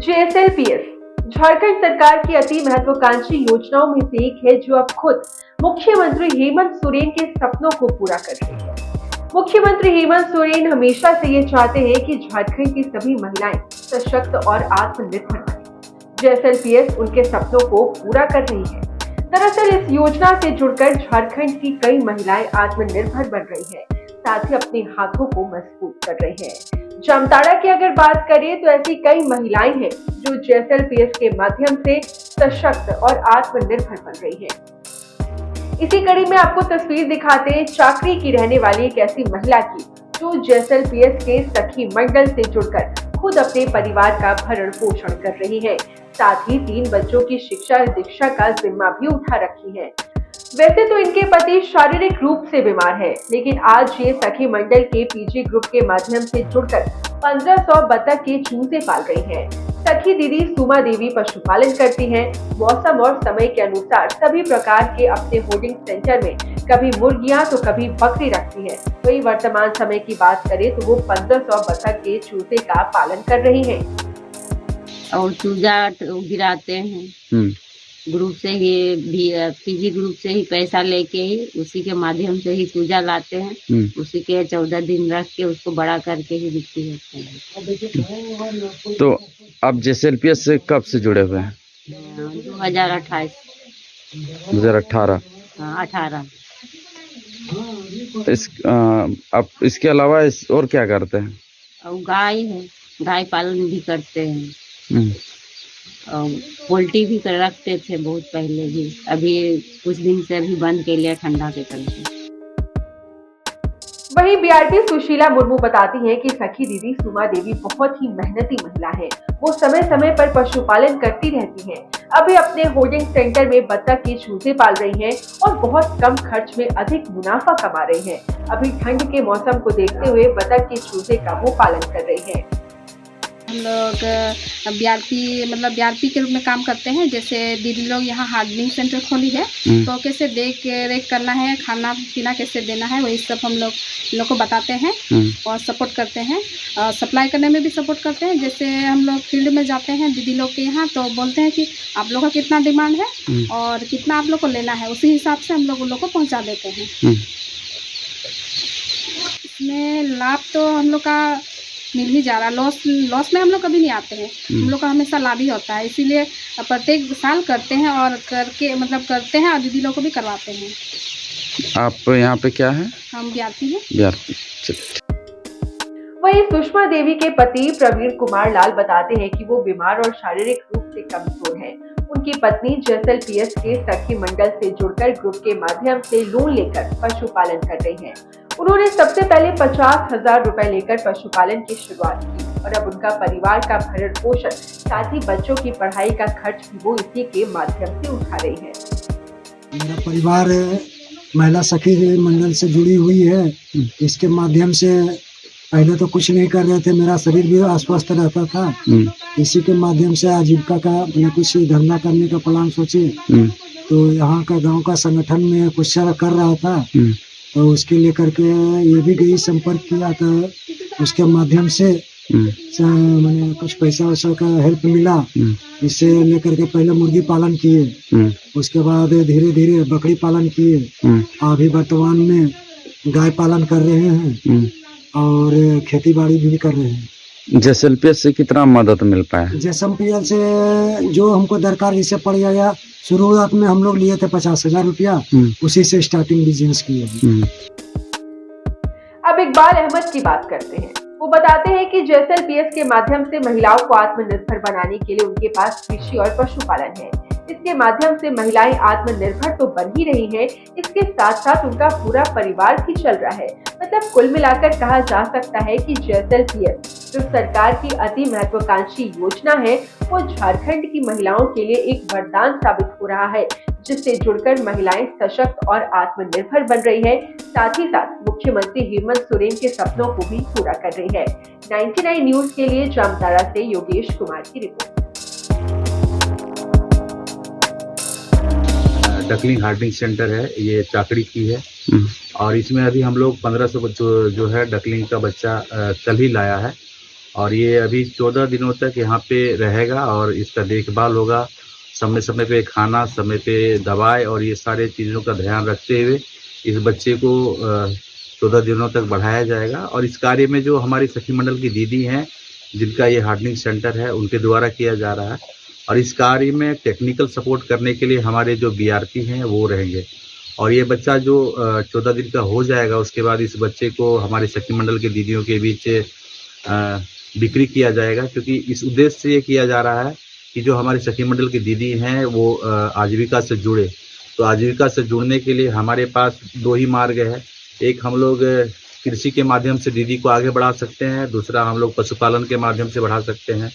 JSLPS Jharkhand सरकार की अति महत्वाकांक्षी योजनाओं में से एक है, जो अब खुद मुख्यमंत्री हेमंत सोरेन के सपनों को पूरा कर रही है। मुख्यमंत्री हेमंत सोरेन हमेशा से ये चाहते हैं कि झारखंड की सभी महिलाएं सशक्त और आत्मनिर्भर बने। जेएसएलपीएस उनके सपनों को पूरा कर रही है। दरअसल इस योजना से जुड़कर झारखंड की कई महिलाएं आत्मनिर्भर बन रही हैं, साथ ही अपने हाथों को मजबूत कर रही हैं। जामताड़ा की अगर बात करें तो ऐसी कई महिलाएं हैं जो जेएसएलपीएस के माध्यम से सशक्त और आत्मनिर्भर बन रही हैं। इसी कड़ी में आपको तस्वीर दिखाते हैं चाकरी की रहने वाली एक ऐसी महिला की, जो जेएसएलपीएस के सखी मंडल से जुड़कर खुद अपने परिवार का भरण पोषण कर रही है। साथ ही 3 बच्चों की शिक्षा दीक्षा का जिम्मा भी उठा रखी है। वैसे तो इनके पति शारीरिक रूप से बीमार है, लेकिन आज ये सखी मंडल के पीजी ग्रुप के माध्यम से जुड़कर 1500 बतख के चूजे पाल रही हैं। सखी दीदी सुमा देवी पशुपालन करती हैं। मौसम और समय के अनुसार सभी प्रकार के अपने होल्डिंग सेंटर में कभी मुर्गियां तो कभी बकरी रखती है। वही वर्तमान समय की बात करें तो वो 1500 बतख के चूजे का पालन कर रही है और चूजा गिराते हैं। ग्रुप से ही भी पीजी ग्रुप से ही पैसा लेके ही उसी के माध्यम से ही चूजा लाते हैं। उसी के 14 दिन रख के उसको बड़ा करके ही बिक्री होते हैं। तो आप जेएसएलपीएस से कब से जुड़े हुए हैं? 2028। 2018। हाँ 18। आप इसके अलावा और क्या करते हैं? और गाय है, गाय पालन भी करते हैं। और पोल्ट्री भी रखते थे बहुत पहले भी, अभी कुछ दिन से अभी बंद के लिए ठंडा के चलते। वहीं बीआरपी सुशीला मुर्मू बताती हैं कि सखी दीदी सुमा देवी बहुत ही मेहनती महिला है। वो समय समय पर पशुपालन करती रहती हैं। अभी अपने होल्डिंग सेंटर में बतख के चूजे पाल रही हैं और बहुत कम खर्च में अधिक मुनाफा कमा रही हैं। अभी ठंड के मौसम को देखते हुए बतख के चूजे का वो पालन कर रही हैं। हम लोग बीआरपी के रूप में काम करते हैं। जैसे दीदी लोग यहाँ हार्डनिंग सेंटर खोली है, तो कैसे देख रेख करना है, खाना पीना कैसे देना है, वही सब हम लोग को बताते हैं और सपोर्ट करते हैं। सप्लाई करने में भी सपोर्ट करते हैं। जैसे हम लोग फील्ड में जाते हैं दीदी लोग के यहाँ, तो बोलते हैं कि आप लोग का कितना डिमांड है और कितना आप लोग को लेना है, उसी हिसाब से हम लोग उन लोग को पहुँचा देते हैं। इसमें लाभ तो हम लोग का मिल ही जा रहा, लॉस में हम लोग कभी नहीं आते हैं। हम लोग का हमेशा लाभ ही होता है, इसीलिए प्रत्येक साल करते हैं और करते हैं और दीदी लोग को भी करवाते हैं। आप यहाँ पे क्या है? हम बीआरपी हैं। बीआरपी। वहीं सुषमा देवी के पति प्रवीण कुमार लाल बताते हैं कि वो बीमार और शारीरिक रूप से कमजोर हैं। उनकी पत्नी जेएसएलपीएस के सखी मंडल से जुड़कर ग्रुप के माध्यम से लोन लेकर पशुपालन कर रही हैं। उन्होंने सबसे पहले 50,000 रुपए लेकर पशुपालन की शुरुआत की और अब उनका परिवार का भरण पोषण, साथ ही बच्चों की पढ़ाई का खर्च भी वो इसी के माध्यम से उठा रही है। मेरा परिवार महिला सखी मंडल से जुड़ी हुई है। इसके माध्यम से पहले तो कुछ नहीं कर रहे थे, मेरा शरीर भी अस्वस्थ रहता था। इसी के माध्यम से आजीविका का मैं कुछ धंधा करने का प्लान सोचे, तो यहाँ का गांव का संगठन में कुछ कर रहा था, तो उसके लेकर के ये भी गई संपर्क किया, तो उसके माध्यम से मैंने कुछ पैसा वैसा का हेल्प मिला। इससे लेकर के पहले मुर्गी पालन किए, उसके बाद धीरे धीरे बकरी पालन किए, अभी वर्तमान में गाय पालन कर रहे हैं और खेती बाड़ी भी कर रहे हैं। जेएसएलपीएस से कितना मदद मिल पाया? जेएसएलपीएस से जो हमको दरकार जैसे पड़ गया, शुरुआत में हम लोग लिए थे 50,000 रुपया, उसी से स्टार्टिंग बिजनेस किए। अब इकबाल अहमद की बात करते हैं। वो बताते हैं कि जेएसएलपीएस के माध्यम से महिलाओं को आत्मनिर्भर बनाने के लिए उनके पास कृषि और पशुपालन है। इसके माध्यम से महिलाएं आत्मनिर्भर तो बन ही रही हैं, इसके साथ साथ उनका पूरा परिवार भी चल रहा है। मतलब कुल मिलाकर कहा जा सकता है कि जेएसएलपीएस जो सरकार की अति महत्वाकांक्षी योजना है, वो झारखंड की महिलाओं के लिए एक वरदान साबित हो रहा है, जिससे जुड़कर महिलाएं सशक्त और आत्मनिर्भर बन रही है। साथ ही साथ मुख्यमंत्री हेमंत सोरेन के सपनों को भी पूरा कर रही है। 99 न्यूज के लिए जामताड़ा से योगेश कुमार की रिपोर्ट। डकलिंग हार्डनिंग सेंटर है, ये चाकड़ी की है और इसमें अभी हम लोग 1500 जो है डकलिंग का बच्चा कल ही लाया है और ये अभी 14 दिनों तक यहाँ पे रहेगा और इसका देखभाल होगा। समय समय पे खाना, समय पे दवाई और ये सारे चीज़ों का ध्यान रखते हुए इस बच्चे को 14 दिनों तक बढ़ाया जाएगा। और इस कार्य में जो हमारी सखी मंडल की दीदी हैं, जिनका ये हार्डनिंग सेंटर है, उनके द्वारा किया जा रहा है। और इस कार्य में टेक्निकल सपोर्ट करने के लिए हमारे जो बीआरपी हैं वो रहेंगे। और ये बच्चा जो 14 दिन का हो जाएगा, उसके बाद इस बच्चे को हमारे सखी मंडल के दीदियों के बीच बिक्री किया जाएगा, क्योंकि इस उद्देश्य से ये किया जा रहा है कि जो हमारे सखी मंडल की दीदी हैं वो आजीविका से जुड़े। तो आजीविका से जुड़ने के लिए हमारे पास 2 ही मार्ग है। एक, हम लोग कृषि के माध्यम से दीदी को आगे बढ़ा सकते हैं, दूसरा हम लोग पशुपालन के माध्यम से बढ़ा सकते हैं।